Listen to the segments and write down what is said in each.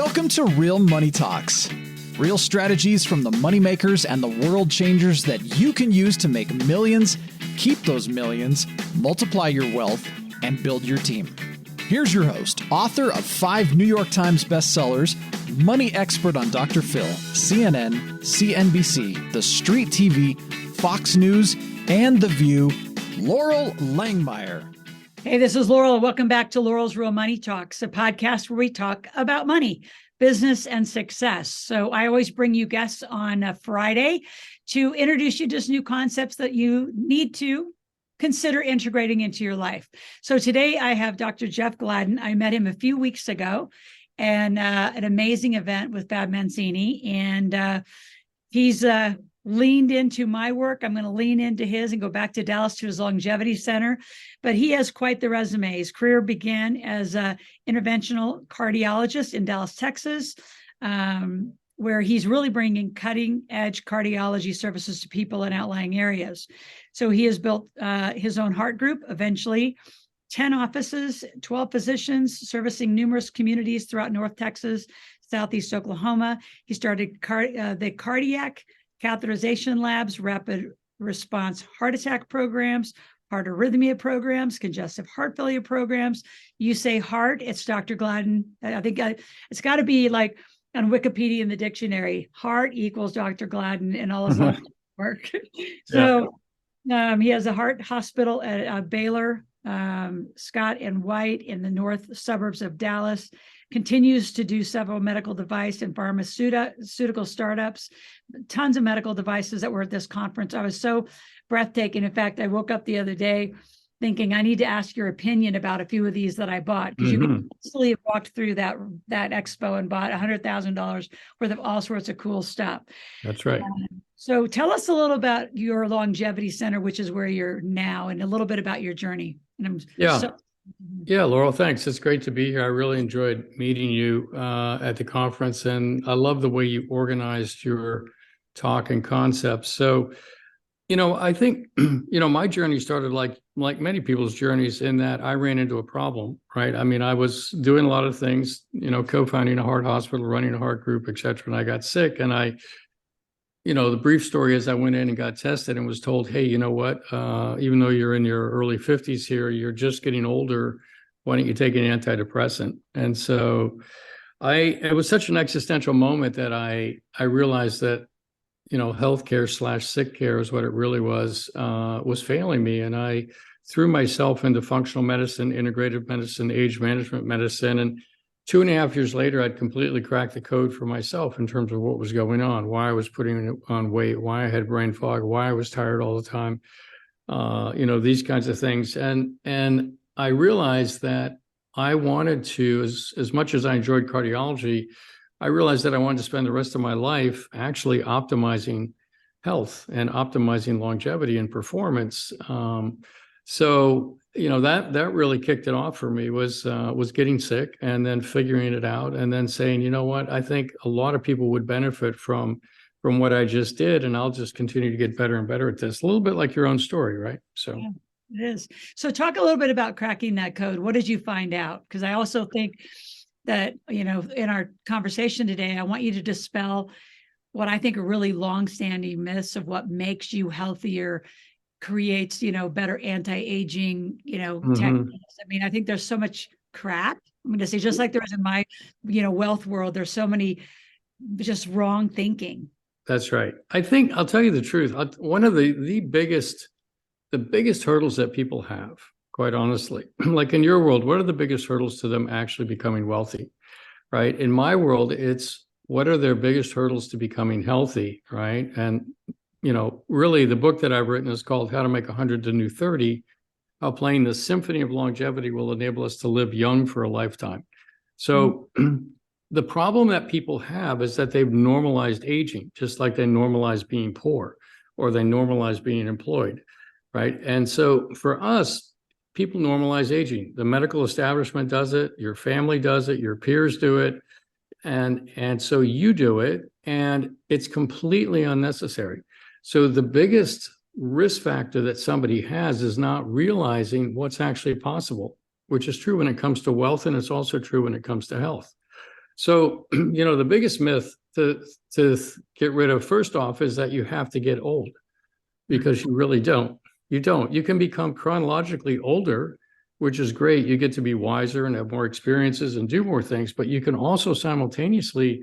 Welcome to Real Money Talks. Real strategies from the moneymakers and the world changers that you can use to make millions, keep those millions, multiply your wealth, and build your team. Here's your host, author of 5 New York Times bestsellers, money expert on Dr. Phil, CNN, CNBC, The Street TV, Fox News, and The View, Loral Langemeier. Hey, this is Loral, and welcome back to Loral's Real Money Talks, a podcast where we talk about money, business, and success. So I always bring you guests on a Friday to introduce you to new concepts that you need to consider integrating into your life. So today I have Dr. Jeff Gladden. I met him a few weeks ago and an amazing event with Fab Mancini. And he's leaned into my work. I'm going to lean into his and go back to Dallas to his longevity center. But he has quite the resume. His career began as an interventional cardiologist in Dallas, Texas, where he's really bringing cutting edge cardiology services to people in outlying areas. So he has built his own heart group, eventually 10 offices, 12 physicians, servicing numerous communities throughout North Texas, Southeast Oklahoma. He started the cardiac catheterization labs, rapid response heart attack programs, heart arrhythmia programs, congestive heart failure programs. You say heart, it's Dr. Gladden. I think it's got to be like on Wikipedia in the dictionary, heart equals Dr. Gladden and all his work. So he has a heart hospital at Baylor, Scott and White in the north suburbs of Dallas, continues to do several medical device and pharmaceutical startups, tons of medical devices that were at this conference. I was so breathtaking. In fact, I woke up the other day thinking I need to ask your opinion about a few of these that I bought, because you can easily have walked through that expo and bought $100,000 worth of all sorts of cool stuff. That's right. So tell us a little about your longevity center, which is where you're now, and a little bit about your journey. And Yeah, Laurel, thanks. It's great to be here. I really enjoyed meeting you at the conference, and I love the way you organized your talk and concepts. So, I think, my journey started like many people's journeys in that I ran into a problem, right? I mean, I was doing a lot of things, co-founding a heart hospital, running a heart group, et cetera, and I got sick. And the brief story is I went in and got tested and was told, hey, you know what, even though you're in your early 50s here, you're just getting older. Why don't you take an antidepressant? And so it was such an existential moment that I realized that, healthcare / sick care is what it really was failing me. And I threw myself into functional medicine, integrative medicine, age management medicine. And 2.5 years later, I'd completely cracked the code for myself in terms of what was going on, why I was putting on weight, why I had brain fog, why I was tired all the time, these kinds of things. And I realized that I wanted to, as much as I enjoyed cardiology, I realized that I wanted to spend the rest of my life actually optimizing health and optimizing longevity and performance. So that really kicked it off for me was getting sick and then figuring it out and then saying, you know what, I think a lot of people would benefit from what I just did, and I'll just continue to get better and better at this. A little bit like your own story, right? So. Yeah, it is. So talk a little bit about cracking that code. What did you find out? Because I also think that, in our conversation today, I want you to dispel what I think are really longstanding myths of what makes you healthier, creates, better anti-aging, techniques. I mean, I think there's so much crap. I'm going to say, just like there is in my, wealth world, there's so many just wrong thinking. That's right. I think I'll tell you the truth. One of the biggest hurdles that people have, quite honestly, like in your world, what are the biggest hurdles to them actually becoming wealthy, right? In my world, it's what are their biggest hurdles to becoming healthy, right? And really the book that I've written is called How to Make 100 the New 30, how playing the symphony of longevity will enable us to live young for a lifetime. So the problem that people have is that they've normalized aging, just like they normalize being poor or they normalize being employed, right? And so for us, people normalize aging. The medical establishment does it, your family does it, your peers do it, and so you do it, and it's completely unnecessary. So the biggest risk factor that somebody has is not realizing what's actually possible, which is true when it comes to wealth, and it's also true when it comes to health. So, the biggest myth to get rid of, first off, is that you have to get old, because you really don't. You don't. You can become chronologically older, which is great. You get to be wiser and have more experiences and do more things, but you can also simultaneously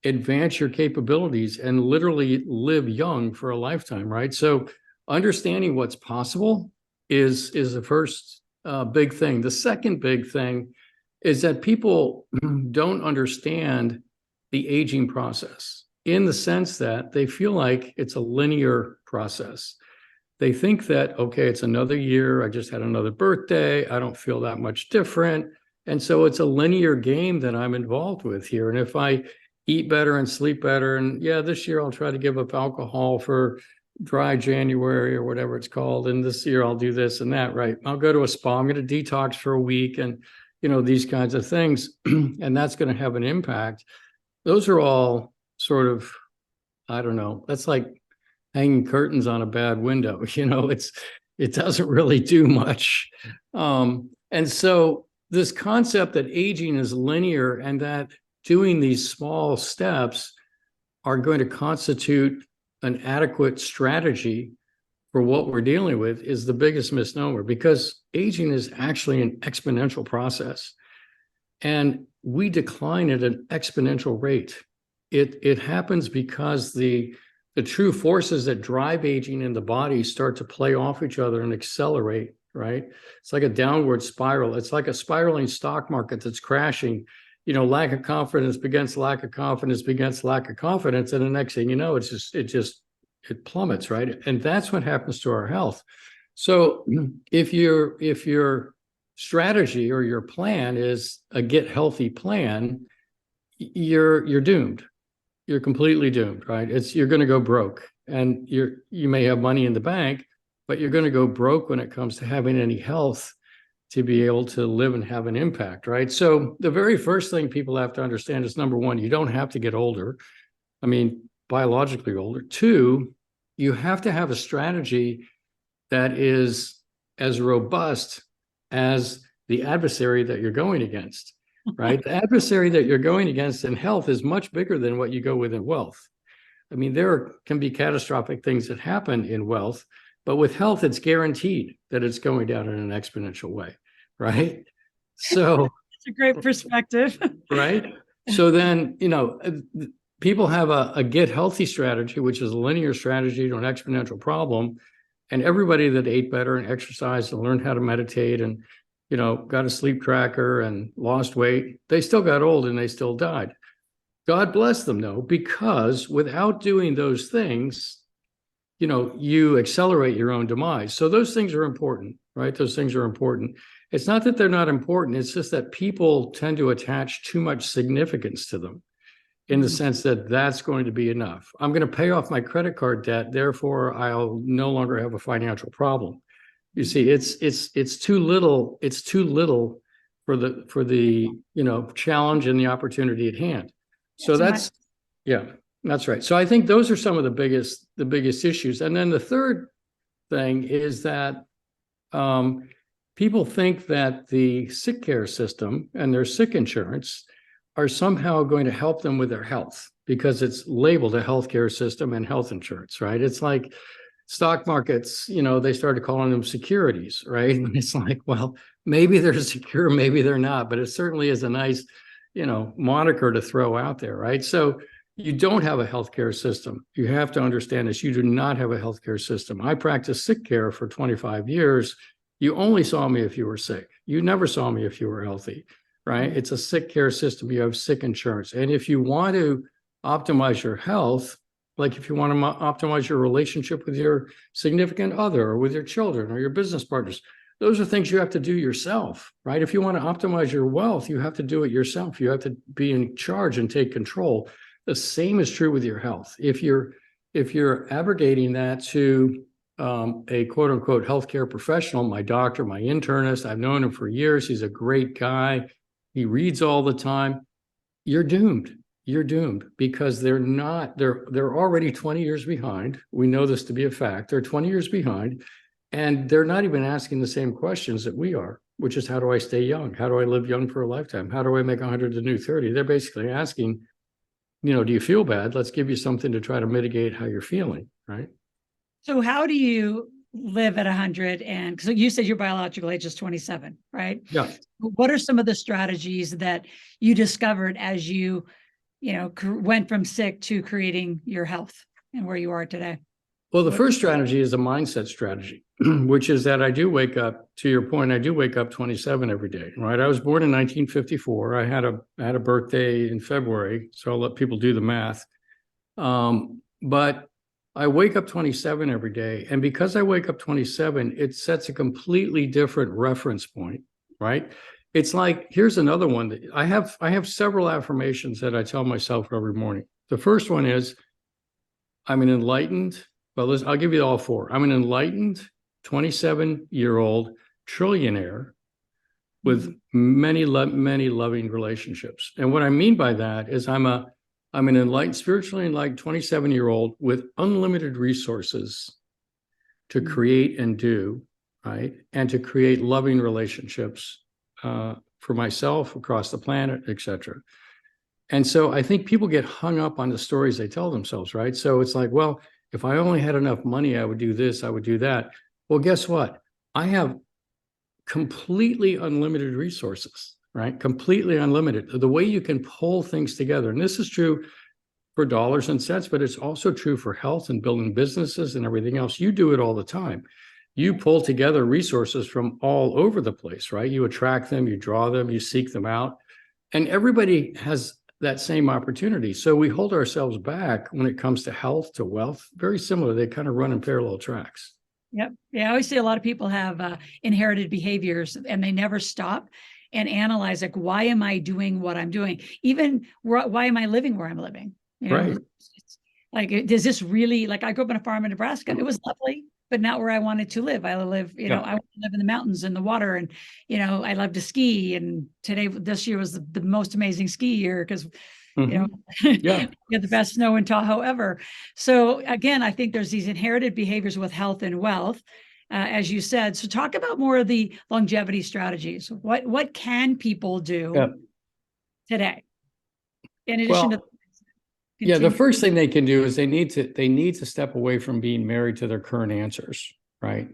advance your capabilities and literally live young for a lifetime, right? So understanding what's possible is the first big thing. The second big thing is that people don't understand the aging process, in the sense that they feel like it's a linear process. They think that, okay, it's another year, I just had another birthday, I don't feel that much different. And so it's a linear game that I'm involved with here. And if I eat better and sleep better, and yeah, this year I'll try to give up alcohol for dry January or whatever it's called, and this year I'll do this and that, right? I'll go to a spa, I'm going to detox for a week, and these kinds of things, and that's going to have an impact. Those are all sort of, I don't know, that's like hanging curtains on a bad window. It doesn't really do much. And so this concept that aging is linear and that doing these small steps are going to constitute an adequate strategy for what we're dealing with is the biggest misnomer, because aging is actually an exponential process, and we decline at an exponential rate. It happens because the true forces that drive aging in the body start to play off each other and accelerate, right? It's like a downward spiral. It's like a spiraling stock market that's crashing. Lack of confidence begets lack of confidence begets lack of confidence. And the next thing you know, it plummets, right? And that's what happens to our health. So if your strategy or your plan is a get healthy plan, you're doomed. You're completely doomed, right? You're going to go broke, and you may have money in the bank, but you're going to go broke when it comes to having any health to be able to live and have an impact, right? So the very first thing people have to understand is, number one, you don't have to get older. I mean, biologically older. Two, you have to have a strategy that is as robust as the adversary that you're going against. Right? The adversary that you're going against in health is much bigger than what you go with in wealth. I mean, there can be catastrophic things that happen in wealth, but with health, it's guaranteed that it's going down in an exponential way, right? So it's a great perspective. Right? So then, people have a get healthy strategy, which is a linear strategy to an exponential problem. And everybody that ate better and exercised and learned how to meditate and got a sleep tracker and lost weight, they still got old and they still died. God bless them, though, because without doing those things, you accelerate your own demise. So those things are important, right? Those things are important. It's not that they're not important. It's just that people tend to attach too much significance to them, in the sense that that's going to be enough. I'm going to pay off my credit card debt, therefore I'll no longer have a financial problem. You see, it's too little. It's too little for the challenge and the opportunity at hand. So that's right. So I think those are some of the biggest issues. And then the third thing is that people think that the sick care system and their sick insurance are somehow going to help them with their health, because it's labeled a healthcare system and health insurance, right? It's like stock markets, they started calling them securities, right? And it's like, well, maybe they're secure, maybe they're not, but it certainly is a nice, moniker to throw out there, right? So you don't have a healthcare system. You have to understand this. You do not have a healthcare system. I practiced sick care for 25 years. You only saw me if you were sick. You never saw me if you were healthy, right? It's a sick care system. You have sick insurance. And if you want to optimize your health, like if you want to optimize your relationship with your significant other or with your children or your business partners, those are things you have to do yourself, right? If you want to optimize your wealth, you have to do it yourself. You have to be in charge and take control. The same is true with your health. If you're abrogating that to a quote unquote healthcare professional, my doctor, my internist, I've known him for years. He's a great guy. He reads all the time. You're doomed. You're doomed, because they're already 20 years behind. We know this to be a fact. They're 20 years behind, and they're not even asking the same questions that we are. which is how do I stay young? How do I live young for a lifetime? How do I make 100 the new 30? They're basically asking, do you feel bad? Let's give you something to try to mitigate how you're feeling, right? So how do you live at 100? And because you said your biological age is 27, right? Yeah. What are some of the strategies that you discovered as you went from sick to creating your health and where you are today? Well, the first strategy is a mindset strategy, which is that I do wake up, to your point, I do wake up 27 every day, right? I was born in 1954. I had a birthday in February, so I'll let people do the math. But I wake up 27 every day. And because I wake up 27, it sets a completely different reference point, right? It's like, here's another one that I have several affirmations that I tell myself every morning. The first one is, I'm an enlightened, I'll give you all four. I'm an enlightened 27-year-old trillionaire with many loving relationships. And what I mean by that is I'm an enlightened, spiritually enlightened 27-year-old with unlimited resources to create and do, right? And to create loving relationships for myself, across the planet, etc. And so I think people get hung up on the stories they tell themselves, right? So it's like, well, if I only had enough money, I would do this, I would do that. Well, guess what? I have completely unlimited resources, right? Completely unlimited. The way you can pull things together, and this is true for dollars and cents, but it's also true for health and building businesses and everything else. You do it all the time. You pull together resources from all over the place, right? You attract them, you draw them, you seek them out, and everybody has that same opportunity. So we hold ourselves back when it comes to health, to wealth. Very similar. They kind of run in parallel tracks. Yep. Yeah. I always say a lot of people have inherited behaviors and they never stop and analyze, like, why am I doing what I'm doing? Even why am I living where I'm living? Right. It's like, does this really, like, I grew up on a farm in Nebraska. It was lovely, but not where I wanted to live. I live, I want to live in the mountains and the water, and I love to ski. And this year was the most amazing ski year because we had the best snow in Tahoe ever. So again, I think there's these inherited behaviors with health and wealth, as you said. So talk about more of the longevity strategies. What can people do today in addition to? Yeah, the first thing they can do is they need to step away from being married to their current answers, right?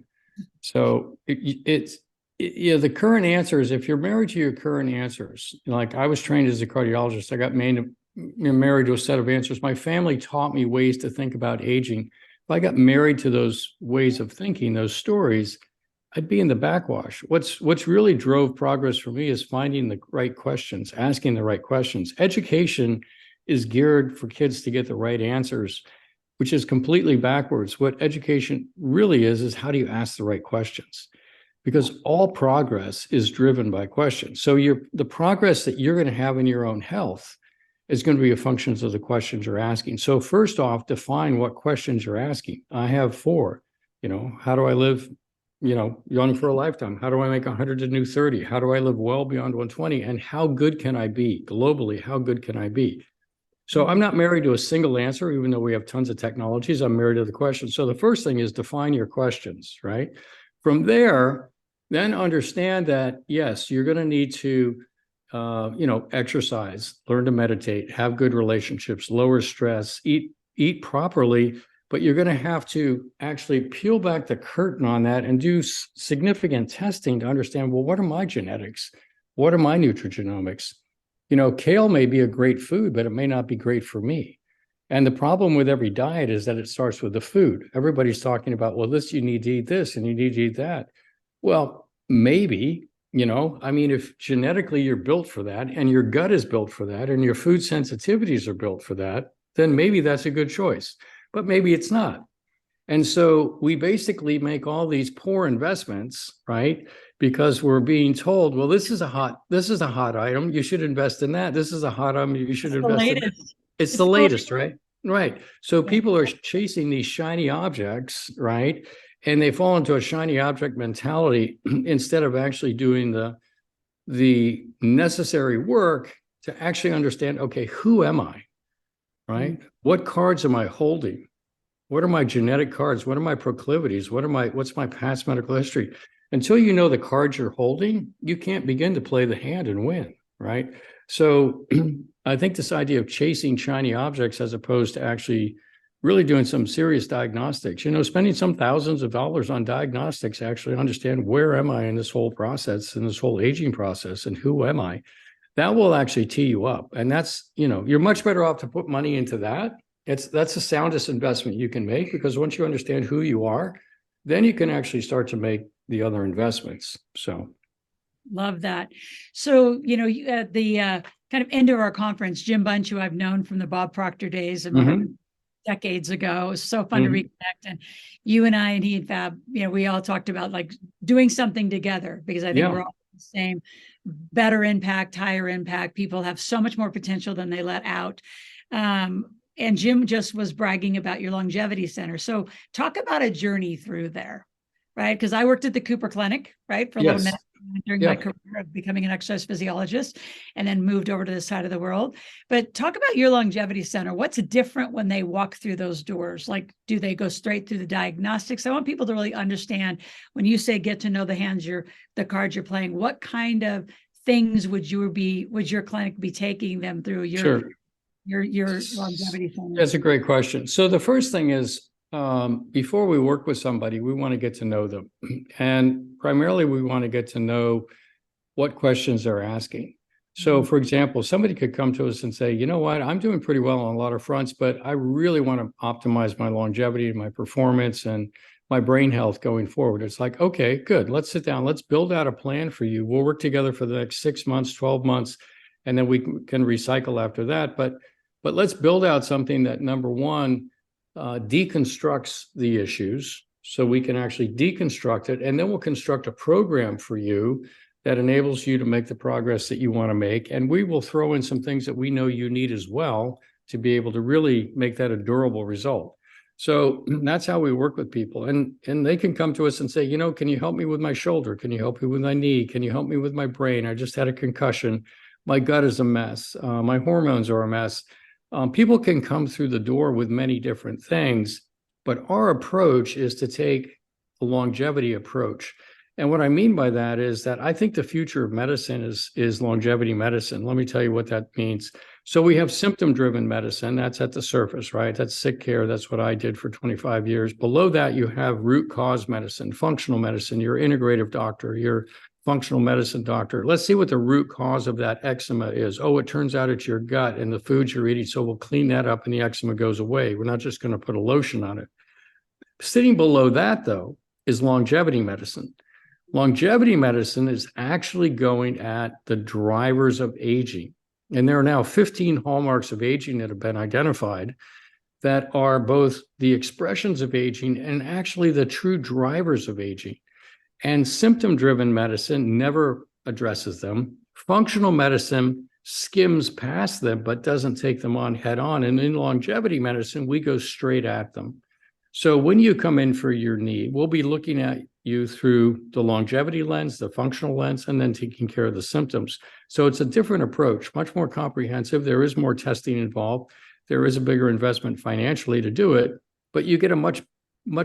So the current answers, if you're married to your current answers, like I was trained as a cardiologist, I got married to a set of answers. My family taught me ways to think about aging. If I got married to those ways of thinking, those stories, I'd be in the backwash. What's really drove progress for me is finding the right questions, asking the right questions. Education is geared for kids to get the right answers, which is completely backwards. What education really is how do you ask the right questions? Because all progress is driven by questions. So the progress that you're going to have in your own health is going to be a function of the questions you're asking. So first off, define what questions you're asking. I have four. How do I live, young for a lifetime? How do I make 100 to new 30? How do I live well beyond 120? And how good can I be globally? How good can I be? So I'm not married to a single answer, even though we have tons of technologies. I'm married to the questions. So the first thing is define your questions, right? From there, then understand that, yes, you're going to need to, exercise, learn to meditate, have good relationships, lower stress, eat properly, but you're going to have to actually peel back the curtain on that and do significant testing to understand, well, what are my genetics? What are my nutrigenomics? Kale may be a great food, but it may not be great for me. And the problem with every diet is that it starts with the food. Everybody's talking about, well, you need to eat this and you need to eat that. Well, maybe, if genetically you're built for that and your gut is built for that and your food sensitivities are built for that, then maybe that's a good choice, but maybe it's not. And so we basically make all these poor investments, right? Because we're being told, well, this is a hot item. You should invest in that. This is a hot item. You should invest in it. It's the latest, right? Right. So people are chasing these shiny objects, right? And they fall into a shiny object mentality instead of actually doing the necessary work to actually understand, okay, who am I, right? What cards am I holding? What are my genetic cards? What are my proclivities? What's my past medical history? until you know the cards you're holding, you can't begin to play the hand and win, right? So I think this idea of chasing shiny objects as opposed to actually really doing some serious diagnostics, spending some thousands of dollars on diagnostics to actually understand where am I in this whole process, in this whole aging process, and who am I? That will actually tee you up. And that's, you're much better off to put money into that. That's the soundest investment you can make, because once you understand who you are, then you can actually start to make the other investments. So love that. So, at the kind of end of our conference, Jim Bunch, who I've known from the Bob Proctor days and decades ago, it was so fun to reconnect. And you and I and he and Fab, we all talked about like doing something together, because I think we're all the same, better impact, higher impact. People have so much more potential than they let out. And Jim just was bragging about your longevity center. So talk about a journey through there, right? Because I worked at the Cooper Clinic, right, for a little minute during my career of becoming an exercise physiologist, and then moved over to this side of the world. But talk about your longevity center. What's different when they walk through those doors? Like, do they go straight through the diagnostics? I want people to really understand, when you say get to know the hands, the cards you're playing, what kind of things would your clinic be taking them through your longevity center? That's a great question. So the first thing is, before we work with somebody, we want to get to know them. And primarily, we want to get to know what questions they're asking. So, for example, somebody could come to us and say, you know what, I'm doing pretty well on a lot of fronts, but I really want to optimize my longevity and my performance and my brain health going forward. It's like, okay, good. Let's sit down. Let's build out a plan for you. We'll work together for the next 6 months, 12 months, and then we can recycle after that. But let's build out something that, number one, deconstructs the issues, so we can actually deconstruct it, and then we'll construct a program for you that enables you to make the progress that you want to make. And we will throw in some things that we know you need as well to be able to really make that a durable result. So that's how we work with people. And they can come to us and say, can you help me with my shoulder? Can you help me with my knee? Can you help me with my brain? I just had a concussion. My gut is a mess. My hormones are a mess. People can come through the door with many different things, but our approach is to take a longevity approach. And what I mean by that is that I think the future of medicine is longevity medicine. Let me tell you what that means. So we have symptom-driven medicine. That's at the surface, right? That's sick care. That's what I did for 25 years. Below that, you have root cause medicine, functional medicine, your integrative doctor, your functional medicine doctor. Let's see what the root cause of that eczema is. Oh, it turns out it's your gut and the foods you're eating. So we'll clean that up and the eczema goes away. We're not just going to put a lotion on it. Sitting below that, though, is longevity medicine. Longevity medicine is actually going at the drivers of aging. And there are now 15 hallmarks of aging that have been identified that are both the expressions of aging and actually the true drivers of aging. And symptom-driven medicine never addresses them. Functional medicine skims past them, but doesn't take them on head on. And in longevity medicine, we go straight at them. So when you come in for your knee, we'll be looking at you through the longevity lens, the functional lens, and then taking care of the symptoms. So it's a different approach, much more comprehensive. There is more testing involved. There is a bigger investment financially to do it, but you get a much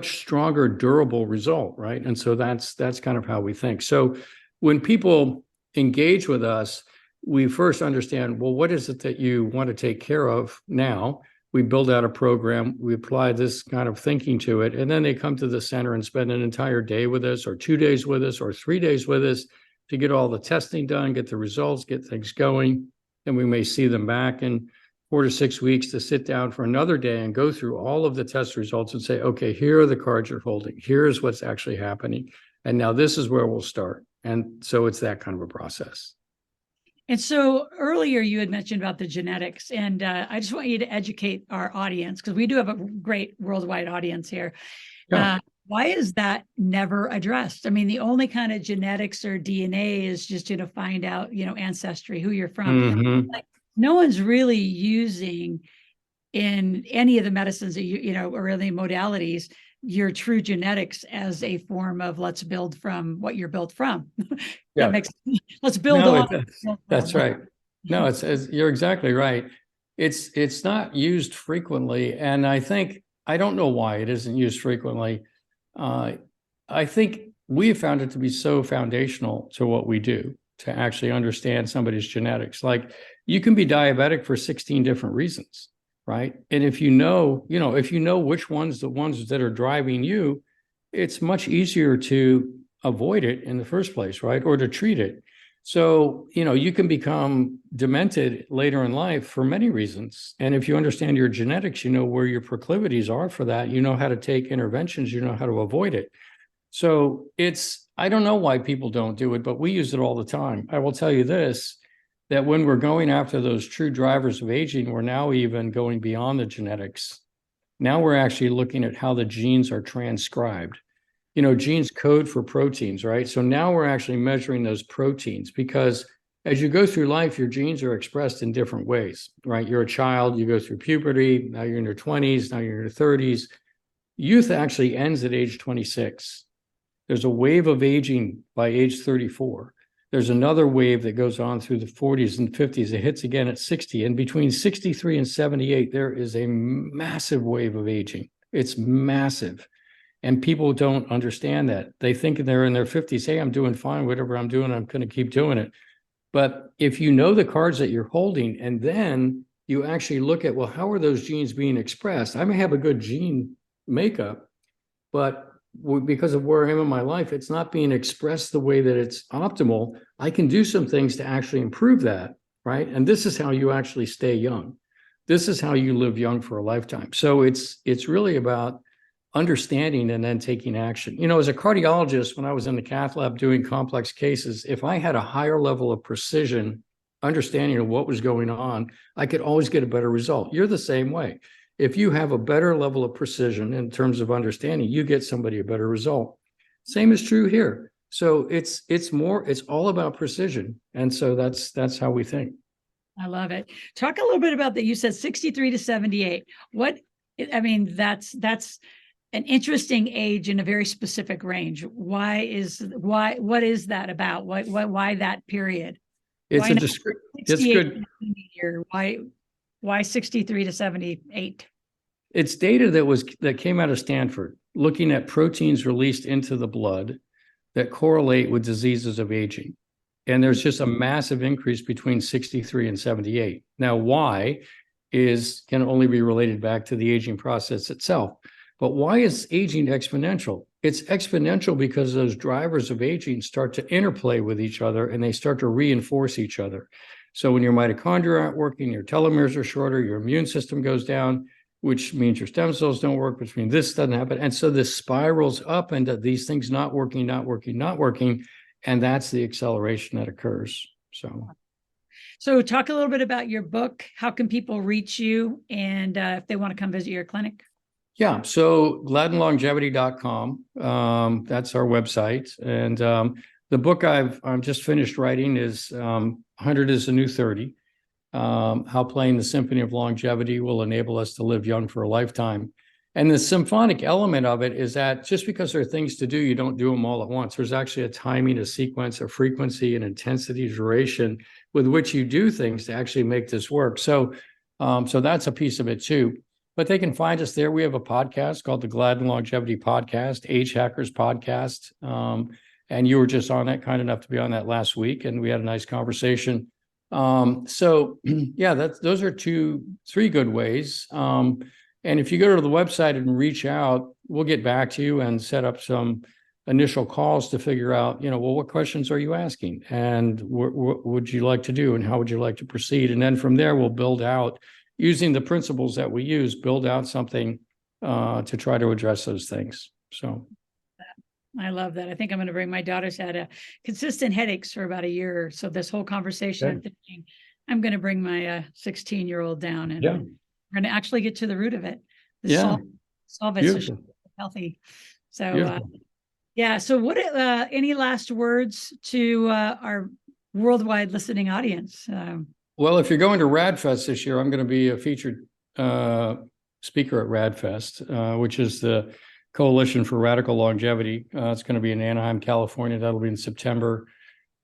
stronger, durable result, right? And so that's kind of how we think. So when people engage with us, we first understand, well, what is it that you want to take care of now? We build out a program, we apply this kind of thinking to it, and then they come to the center and spend an entire day with us, or 2 days with us, or 3 days with us to get all the testing done, get the results, get things going. And we may see them back in 4 to 6 weeks to sit down for another day and go through all of the test results and say, okay, here are the cards you're holding. Here's what's actually happening. And now this is where we'll start. And so it's that kind of a process. And so earlier you had mentioned about the genetics, and I just want you to educate our audience, because we do have a great worldwide audience here. Yeah. Why is that never addressed? I mean, the only kind of genetics or DNA is just to find out, ancestry, who you're from. Mm-hmm. Like, no one's really using in any of the medicines that or any modalities, your true genetics as a form of let's build from what you're built from. Yeah. Let's build on. That's right. No, it's you're exactly right. It's not used frequently, and I don't know why it isn't used frequently. I think we have found it to be so foundational to what we do, to actually understand somebody's genetics. Like, you can be diabetic for 16 different reasons, right? And if you know which ones, the ones that are driving you, it's much easier to avoid it in the first place, right? Or to treat it. So, you can become demented later in life for many reasons. And if you understand your genetics, you know where your proclivities are for that. You know how to take interventions, you know how to avoid it. So I don't know why people don't do it, but we use it all the time. I will tell you this, that when we're going after those true drivers of aging, we're now even going beyond the genetics. Now we're actually looking at how the genes are transcribed. Genes code for proteins, right? So now we're actually measuring those proteins, because as you go through life, your genes are expressed in different ways, right? You're a child, you go through puberty, now you're in your 20s, now you're in your 30s. Youth actually ends at age 26. There's a wave of aging by age 34. There's another wave that goes on through the 40s and 50s. It hits again at 60. And between 63 and 78, there is a massive wave of aging. It's massive. And people don't understand that. They think they're in their 50s, hey, I'm doing fine, whatever I'm doing, I'm going to keep doing it. But if you know the cards that you're holding, and then you actually look at, well, how are those genes being expressed? I may have a good gene makeup, but because of where I am in my life, it's not being expressed the way that it's optimal. I can do some things to actually improve that, right? And this is how you actually stay young. This is how you live young for a lifetime. So it's really about understanding and then taking action. As a cardiologist, when I was in the cath lab doing complex cases, if I had a higher level of precision, understanding of what was going on, I could always get a better result. You're the same way. If you have a better level of precision in terms of understanding, you get somebody a better result. Same is true here. So it's all about precision. And so that's how we think. I love it. Talk a little bit about that. You said 63 to 78. That's an interesting age in a very specific range. What is that about? Why that period? It's good. Why 63 to 78? It's data that came out of Stanford, looking at proteins released into the blood that correlate with diseases of aging. And there's just a massive increase between 63 and 78. Now, why can only be related back to the aging process itself. But why is aging exponential? It's exponential because those drivers of aging start to interplay with each other, and they start to reinforce each other. So when your mitochondria aren't working, your telomeres are shorter, your immune system goes down, which means your stem cells don't work, which means this doesn't happen. And so this spirals up into these things not working. And that's the acceleration that occurs. So talk a little bit about your book. How can people reach you? And if they want to come visit your clinic? Yeah, so gladdenlongevity.com. That's our website. And the book I've just finished writing is 100 is the New 30. How playing the symphony of longevity will enable us to live young for a lifetime. And the symphonic element of it is that just because there are things to do, you don't do them all at once. There's actually a timing, a sequence, a frequency, an intensity, duration with which you do things to actually make this work. So that's a piece of it too. But they can find us there. We have a podcast called the Gladden Longevity Podcast, Age Hackers Podcast. And you were just on that, kind enough to be on that last week, and we had a nice conversation. Those are 3 good ways. And if you go to the website and reach out, we'll get back to you and set up some initial calls to figure out, what questions are you asking, and what would you like to do, and how would you like to proceed? And then from there, we'll build out, using the principles that we use, build out something to try to address those things. So I love that. I think I'm going to bring my daughter's had consistent headaches for about a year. So this whole conversation, I'm thinking I'm going to bring my 16-year-old down, and we're going to actually get to the root of it. Solve it so she's healthy. So So what? Any last words to our worldwide listening audience? Well, if you're going to RADFest this year, I'm going to be a featured speaker at RADFest, which is the Coalition for Radical Longevity. It's going to be in Anaheim, California. That'll be in September.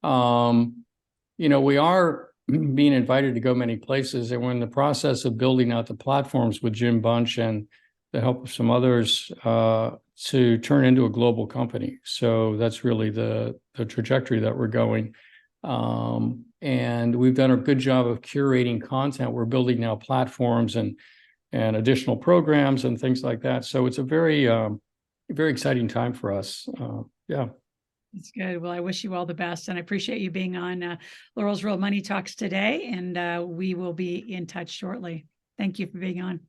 We are being invited to go many places, and we're in the process of building out the platforms with Jim Bunch and the help of some others, to turn into a global company. So that's really the trajectory that we're going. And we've done a good job of curating content. We're building now platforms and additional programs and things like that. So it's a very, very exciting time for us. Yeah. That's good. Well, I wish you all the best, and I appreciate you being on Loral's Real Money Talks today, and we will be in touch shortly. Thank you for being on.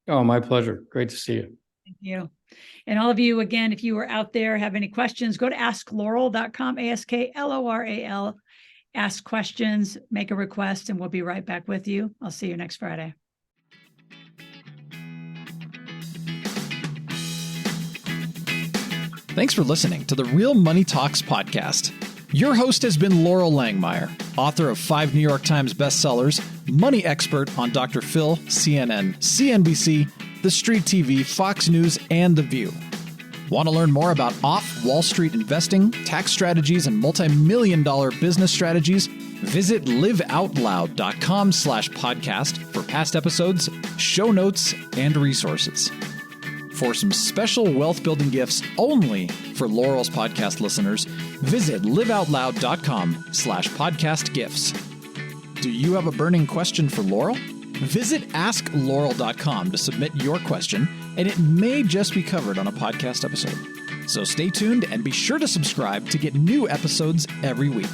Oh, my pleasure. Great to see you. Thank you. And all of you, again, if you are out there, have any questions, go to askloral.com, ASKLORAL, ask questions, make a request, and we'll be right back with you. I'll see you next Friday. Thanks for listening to the Real Money Talks podcast. Your host has been Loral Langemeier, author of 5 New York Times bestsellers, money expert on Dr. Phil, CNN, CNBC, The Street TV, Fox News, and The View. Want to learn more about off-Wall Street investing, tax strategies, and multi-million-dollar business strategies? Visit liveoutloud.com/podcast for past episodes, show notes, and resources. For some special wealth-building gifts only for Loral's podcast listeners, visit liveoutloud.com/podcast gifts. Do you have a burning question for Loral? Visit askloral.com to submit your question, and it may just be covered on a podcast episode. So stay tuned and be sure to subscribe to get new episodes every week.